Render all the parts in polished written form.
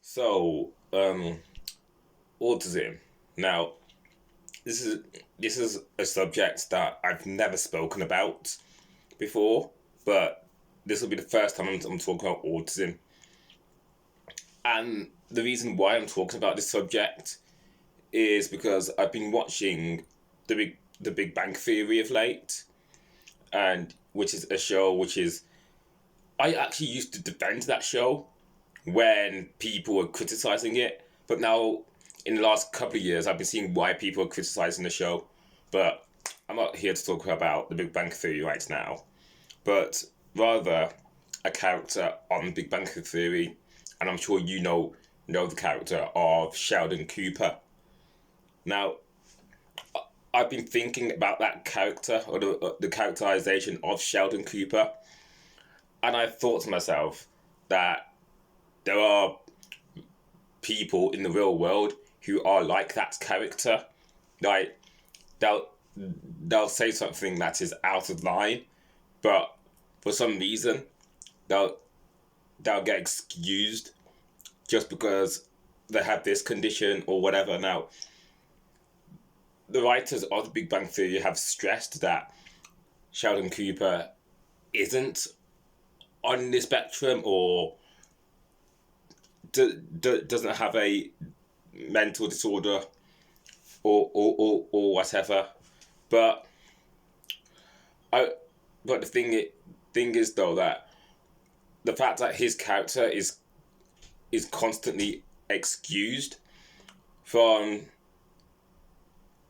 So, autism. Now, this is this is a subject that I've never spoken about before, but this will be the first time I'm talking about autism. And the reason why I'm talking about this subject is because I've been watching the Big Bang Theory of late, and which is a show which is I actually used to defend that show when people were criticizing it. But now, in the last couple of years, I've been seeing why people are criticizing the show. But I'm not here to talk about the Big Bang Theory right now, but rather a character on Big Bang Theory, and I'm sure you know the character of Sheldon Cooper. Now, I've been thinking about that character or the characterization of Sheldon Cooper, and I thought to myself that there are people in the real world who are like that character. Like they'll they'll say something that is out of line, but for some reason they'll they'll get excused just because they have this condition or whatever. Now, the writers of the Big Bang Theory have stressed that Sheldon Cooper isn't on the spectrum or doesn't have a mental disorder or whatever. But I but the thing is though that the fact that his character is constantly excused from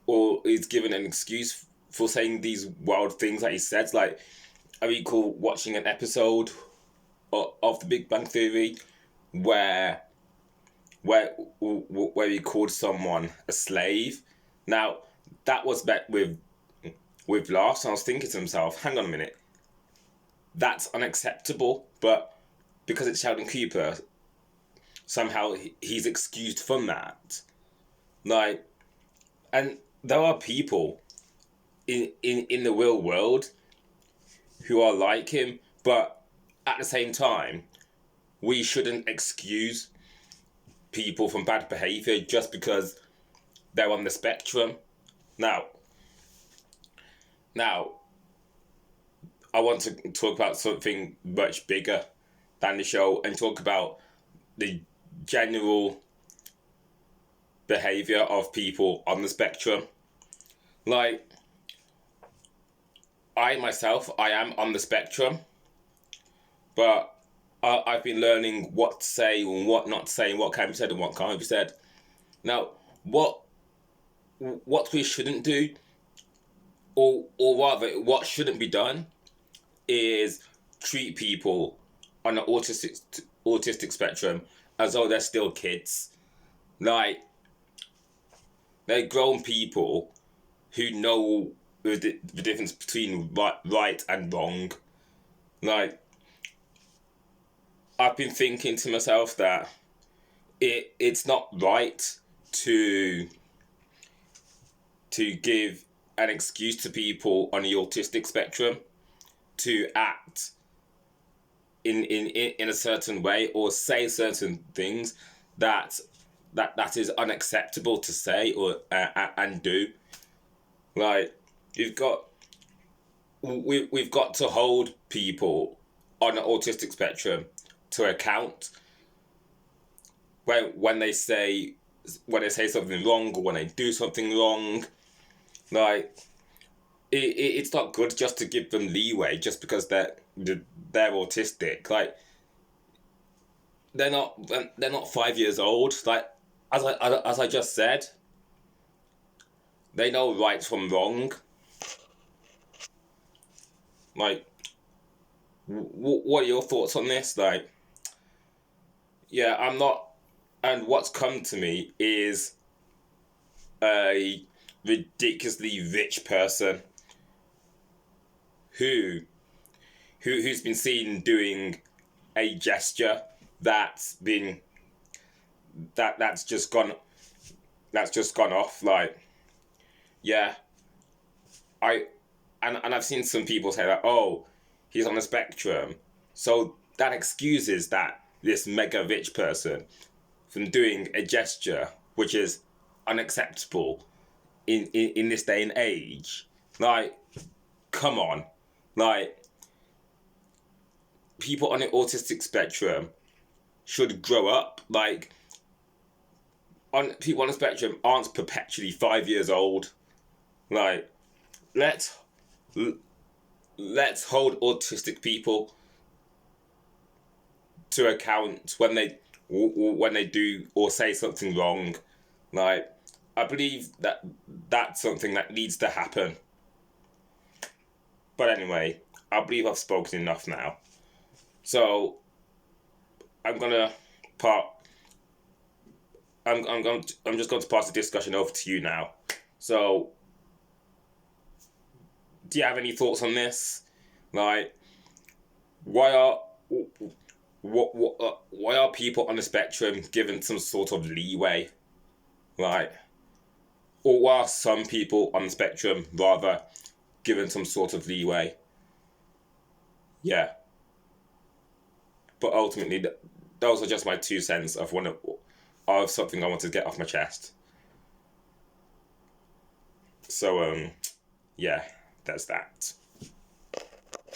or is given an excuse for saying these wild things that he says. Like I recall watching an episode of the Big Bang Theory where where he called someone a slave. Now that was met with laughs, and I was thinking to myself, hang on a minute, that's unacceptable. But because it's Sheldon Cooper, somehow he's excused from that. Like, and there are people in the real world who are like him, but at the same time, we shouldn't excuse people from bad behaviour just because they're on the spectrum. Now, now, I want to talk about something much bigger than the show and talk about the general behaviour of people on the spectrum. Like, I am on the spectrum, but I've been learning what to say and what not to say, and what can be said and what can't be said. Now, what we shouldn't do, or rather, what shouldn't be done, is treat people on the autistic spectrum as though they're still kids. Like they're grown people who know the difference between right and wrong. Like I've been thinking to myself that it's not right to give an excuse to people on the autistic spectrum to act in a certain way or say certain things that that is unacceptable to say or and do. Like you've got we've got to hold people on the autistic spectrum to account when they say something wrong or when they do something wrong. Like it's not good just to give them leeway just because they're autistic. Like they're not 5 years old. Like as I just said, they know right from wrong. Like what are your thoughts on this? Like yeah, I'm not. And what's come to me is a ridiculously rich person who who's been seen doing a gesture that's just gone off. Like yeah, I and I've seen some people say that, oh, he's on the spectrum, so that excuses that this mega rich person from doing a gesture which is unacceptable in this day and age. Like, come on. Like, people on the autistic spectrum should grow up. Like, people on the spectrum aren't perpetually 5 years old. Like, let's hold autistic people to account when they do or say something wrong. Like, I believe that that's something that needs to happen. But anyway, I believe I've spoken enough now. So I'm gonna part. I'm just going to pass the discussion over to you now. So, do you have any thoughts on this? Like, why are people on the spectrum given some sort of leeway? Like, or why are some people on the spectrum rather given some sort of leeway? Yeah. But ultimately, those are just my 2 cents of something I want to get off my chest. So, yeah, that's that.